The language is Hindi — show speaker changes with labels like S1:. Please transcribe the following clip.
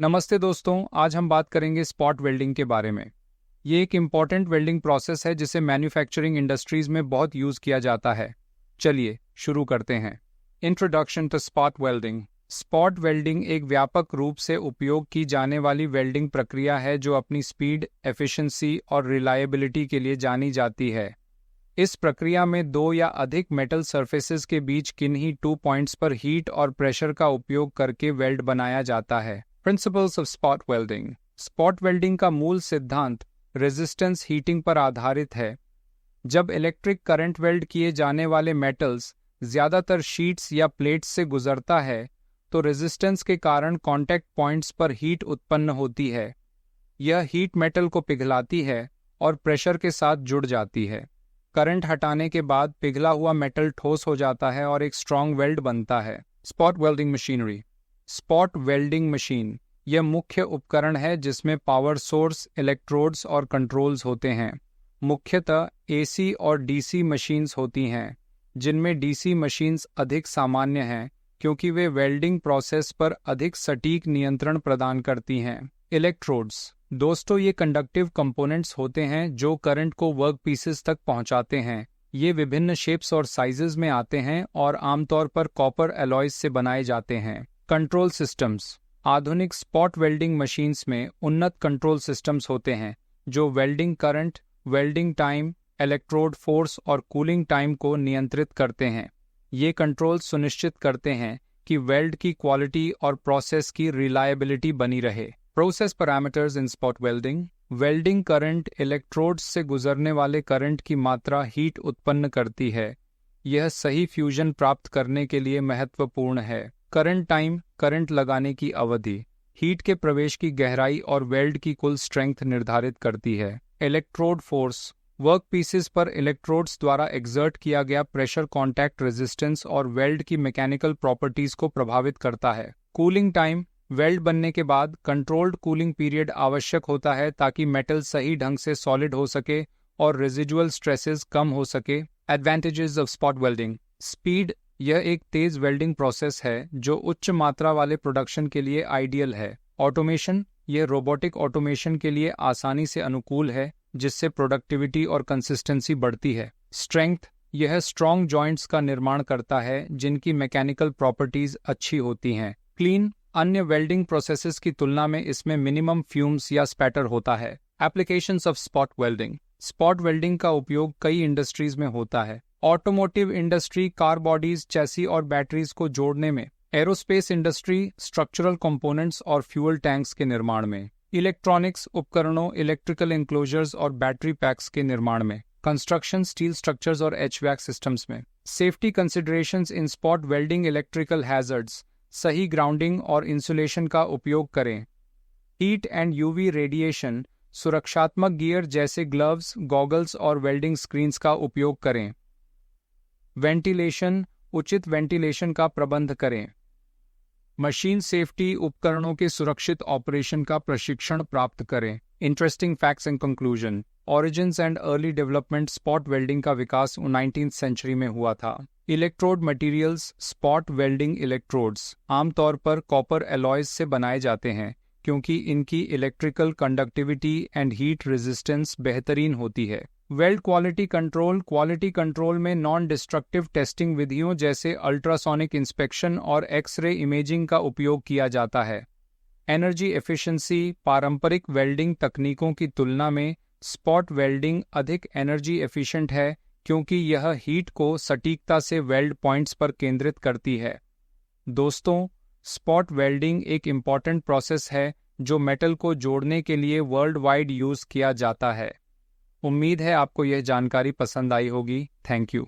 S1: नमस्ते दोस्तों, आज हम बात करेंगे स्पॉट वेल्डिंग के बारे में। ये एक इम्पॉर्टेंट वेल्डिंग प्रोसेस है जिसे मैन्युफैक्चरिंग इंडस्ट्रीज में बहुत यूज़ किया जाता है। चलिए शुरू करते हैं। Introduction to spot welding. Spot welding एक व्यापक रूप से उपयोग की जाने वाली वेल्डिंग प्रक्रिया है जो अपनी स्पीड, एफिशिएंसी और रिलायबिलिटी के लिए जानी जाती है। इस प्रक्रिया में दो या अधिक मेटल सरफेसेस के बीच किन्हीं 2 पॉइंट्स पर हीट और प्रेशर का उपयोग करके वेल्ड बनाया जाता है। Principles of spot welding. Spot welding का मूल सिद्धांत रेजिस्टेंस हीटिंग पर आधारित है। जब इलेक्ट्रिक करंट वेल्ड किए जाने वाले मेटल्स ज्यादातर शीट्स या प्लेट्स से गुजरता है तो रेजिस्टेंस के कारण कांटेक्ट पॉइंट्स पर हीट उत्पन्न होती है। यह हीट मेटल को पिघलाती है और प्रेशर के साथ जुड़ जाती है। करंट हटाने के बाद पिघला हुआ मेटल ठोस हो जाता है और एक स्ट्रॉन्ग वेल्ड बनता है। Spot welding machinery. Spot welding machine यह मुख्य उपकरण है जिसमें पावर सोर्स, इलेक्ट्रोड्स और कंट्रोल्स होते हैं। मुख्यतः एसी और डीसी मशीन्स होती हैं, जिनमें डीसी मशीन्स अधिक सामान्य हैं क्योंकि वे वेल्डिंग प्रोसेस पर अधिक सटीक नियंत्रण प्रदान करती हैं। इलेक्ट्रोड्स दोस्तों, ये कंडक्टिव कंपोनेंट्स होते हैं जो करंट को वर्क पीसेस तक पहुंचाते हैं। ये विभिन्न शेप्स और साइजेस में आते हैं और आमतौर पर कॉपर एलॉयज से बनाए जाते हैं। Control systems. आधुनिक स्पॉट वेल्डिंग मशीन्स में उन्नत कंट्रोल सिस्टम्स होते हैं जो welding current, welding time, electrode force और कूलिंग टाइम को नियंत्रित करते हैं। ये कंट्रोल सुनिश्चित करते हैं कि वेल्ड की क्वालिटी और प्रोसेस की रिलायबिलिटी बनी रहे। प्रोसेस पैरामीटर्स इन spot welding. Welding current electrodes से गुजरने वाले करंट की मात्रा हीट उत्पन्न करती है। यह सही फ्यूजन प्राप्त करने के लिए महत्वपूर्ण है। करंट टाइम, करंट लगाने की अवधि, हीट के प्रवेश की गहराई और वेल्ड की कुल स्ट्रेंथ निर्धारित करती है। इलेक्ट्रोड फोर्स, वर्क पीसेस पर इलेक्ट्रोड्स द्वारा एक्सर्ट किया गया प्रेशर कॉन्टैक्ट रेजिस्टेंस और वेल्ड की मैकेनिकल प्रॉपर्टीज को प्रभावित करता है। कूलिंग टाइम, वेल्ड बनने के बाद कंट्रोल्ड कूलिंग पीरियड आवश्यक होता है ताकि मेटल सही ढंग से सॉलिड हो सके और रेजिडुअल स्ट्रेसेस कम हो सके। Advantages of spot welding. Speed, यह एक तेज वेल्डिंग प्रोसेस है जो उच्च मात्रा वाले प्रोडक्शन के लिए आइडियल है। ऑटोमेशन, यह रोबोटिक ऑटोमेशन के लिए आसानी से अनुकूल है जिससे प्रोडक्टिविटी और कंसिस्टेंसी बढ़ती है। स्ट्रेंथ, यह स्ट्रॉन्ग जॉइंट्स का निर्माण करता है जिनकी मैकेनिकल प्रॉपर्टीज अच्छी होती हैं। क्लीन, अन्य वेल्डिंग प्रोसेसेस की तुलना में इसमें मिनिमम फ्यूम्स या स्पैटर होता है। Applications of spot welding. Spot welding का उपयोग कई इंडस्ट्रीज में होता है। Automotive industry car bodies, chassis और बैटरीज को जोड़ने में। एरोस्पेस इंडस्ट्री स्ट्रक्चरल कंपोनेंट्स और फ्यूल टैंक्स के निर्माण में। इलेक्ट्रॉनिक्स उपकरणों, इलेक्ट्रिकल इंक्लोजर्स और बैटरी पैक्स के निर्माण में। कंस्ट्रक्शन, स्टील स्ट्रक्चर्स और एचवैक सिस्टम्स में। सेफ्टी कंसिडरेशंस इन स्पॉट वेल्डिंग। इलेक्ट्रिकल हैजर्ड्स, सही ग्राउंडिंग और इंसुलेशन का उपयोग करें। हीट एंड यूवी रेडिएशन, सुरक्षात्मक गियर जैसे ग्लव्स, गॉगल्स और वेल्डिंग स्क्रीन्स का उपयोग करें। वेंटिलेशन, उचित वेंटिलेशन का प्रबंध करें। मशीन सेफ्टी, उपकरणों के सुरक्षित ऑपरेशन का प्रशिक्षण प्राप्त करें। Interesting facts and conclusion. Origins and early development. Spot welding का विकास 19वीं सेंचुरी में हुआ था। Electrode materials. Spot welding electrodes आमतौर पर कॉपर एलॉयज से बनाए जाते हैं क्योंकि इनकी electrical conductivity and heat resistance बेहतरीन होती है। Weld quality control. Quality control में नॉन डिस्ट्रक्टिव टेस्टिंग विधियों जैसे अल्ट्रासोनिक इंस्पेक्शन और एक्स-रे इमेजिंग का उपयोग किया जाता है। Energy efficiency. पारंपरिक वेल्डिंग तकनीकों की तुलना में स्पॉट वेल्डिंग अधिक एनर्जी एफिशिएंट है क्योंकि यह हीट को सटीकता से वेल्ड पॉइंट्स पर केंद्रित करती है। दोस्तों, स्पॉट वेल्डिंग एक इम्पॉर्टेंट प्रोसेस है जो मेटल को जोड़ने के लिए वर्ल्ड वाइड यूज किया जाता है। उम्मीद है आपको यह जानकारी पसंद आई होगी। Thank you.